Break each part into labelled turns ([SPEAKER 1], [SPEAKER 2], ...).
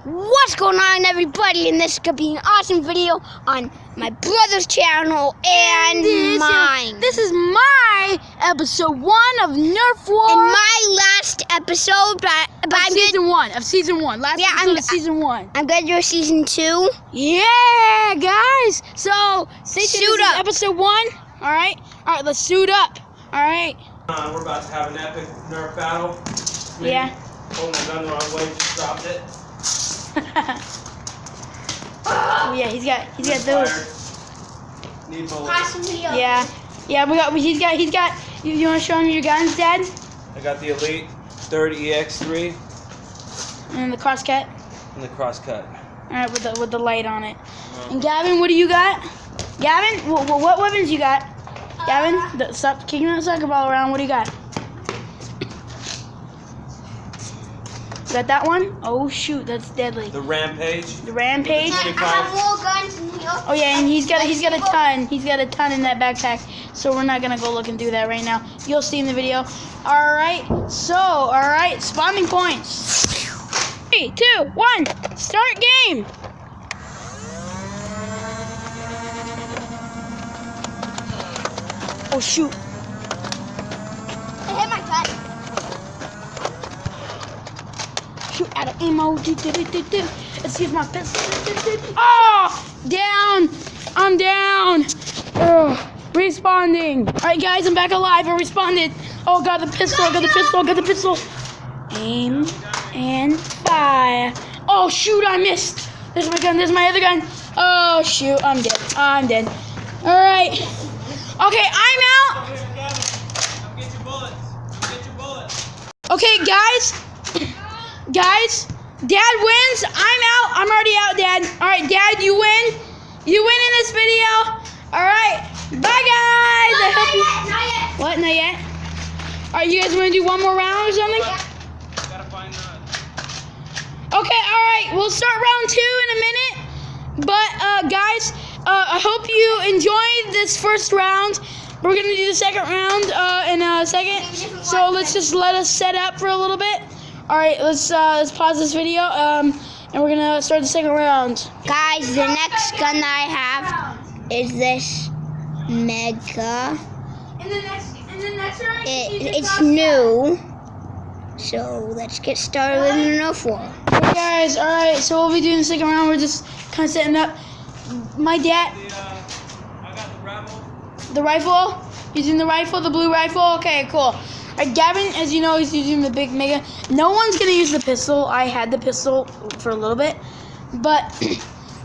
[SPEAKER 1] What's going on, everybody? And this could be an awesome video on my brother's channel and mine.
[SPEAKER 2] This is my episode 1 of Nerf War.
[SPEAKER 1] And my last episode, but I'm
[SPEAKER 2] season 1. Of season 1. Last episode of season 1.
[SPEAKER 1] I'm gonna do season 2.
[SPEAKER 2] Yeah, guys. So stay tuned.
[SPEAKER 1] Suit up.
[SPEAKER 2] Episode 1. All right. Let's suit up. All right.
[SPEAKER 3] We're about to have an epic Nerf battle.
[SPEAKER 2] Yeah.
[SPEAKER 3] Holding the gun the wrong way, just dropped it.
[SPEAKER 2] Oh yeah, he's got those.
[SPEAKER 3] Need bullets.
[SPEAKER 2] Yeah, he's got. You want to show him your guns, Dad?
[SPEAKER 3] I got the Elite 30 EX3
[SPEAKER 2] And the crosscut.
[SPEAKER 3] and the crosscut.
[SPEAKER 2] All right, with the light on it. And Gavin, what do you got? Gavin, what weapons you got? Gavin, stop kicking that soccer ball around. What do you got? Got that one? Oh shoot, that's deadly.
[SPEAKER 3] The Rampage.
[SPEAKER 2] The Rampage.
[SPEAKER 1] I have more guns than you.
[SPEAKER 2] Oh yeah, and he's got a ton. He's got a ton in that backpack. So we're not gonna go looking through that right now. You'll see in the video. All right. So spawning points. 3, 2, 1. Start game. Oh shoot.
[SPEAKER 1] I hit my gun.
[SPEAKER 2] Shoot out of ammo. Let's see if my pistol. Oh, down. I'm down. Ugh. Responding. All right, guys, I'm back alive. I responded. Oh, got the pistol. Got the pistol. Aim and fire. Oh shoot, I missed. There's my gun. There's my other gun. Oh shoot, I'm dead. All right. Okay, I'm out.
[SPEAKER 3] Get your bullets.
[SPEAKER 2] Okay, guys, Dad wins. I'm out. I'm already out, Dad. All right, Dad, you win. You win in this video. All right, bye, guys. I hope you.
[SPEAKER 1] Not yet.
[SPEAKER 2] What? Not yet. All right, you guys want to do one more round or something?
[SPEAKER 3] Gotta find that.
[SPEAKER 2] Okay. All right. We'll start round 2 in a minute. But guys, I hope you enjoyed this first round. We're gonna do the second round in a second. So let's just let us set up for a little bit. All right, let's pause this video, and we're gonna start the second round.
[SPEAKER 1] Guys, the next gun that I have is this Mega.
[SPEAKER 2] In the next round,
[SPEAKER 1] It's new. So let's get started with the Nerf War.
[SPEAKER 2] Okay, guys. All right, so we'll be doing the second round. We're just kind of setting up. My dad.
[SPEAKER 3] I got the Rebel.
[SPEAKER 2] The rifle? Using the rifle, the blue rifle? Okay, cool. Alright, Gavin, as you know, he's using the big Mega. No one's going to use the pistol. I had the pistol for a little bit. But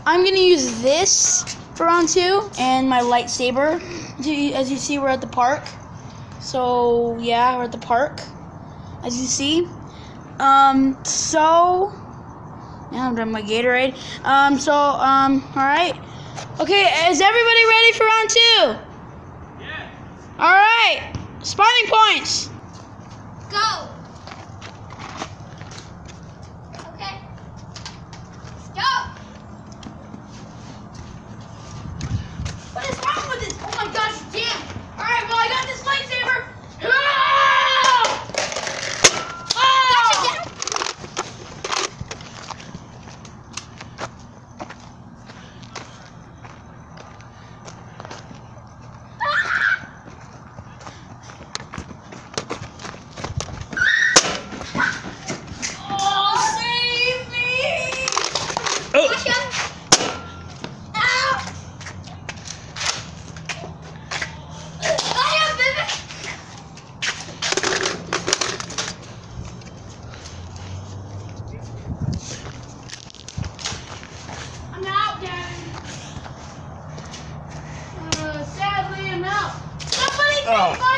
[SPEAKER 2] I'm going to use this for round 2 and my lightsaber. As you see, we're at the park. So, yeah, we're at the park. As you see. Yeah, I'm done my Gatorade. Alright. Okay, is everybody ready for round 2?
[SPEAKER 3] Yeah.
[SPEAKER 2] Alright. Spawning points.
[SPEAKER 1] Go! Okay. Stop!
[SPEAKER 2] What is wrong with this? Oh my gosh, damn. Alright, well, I got this lightsaber. Ah! Oh! I'm out, Gavin. Sadly, I'm out. Somebody take my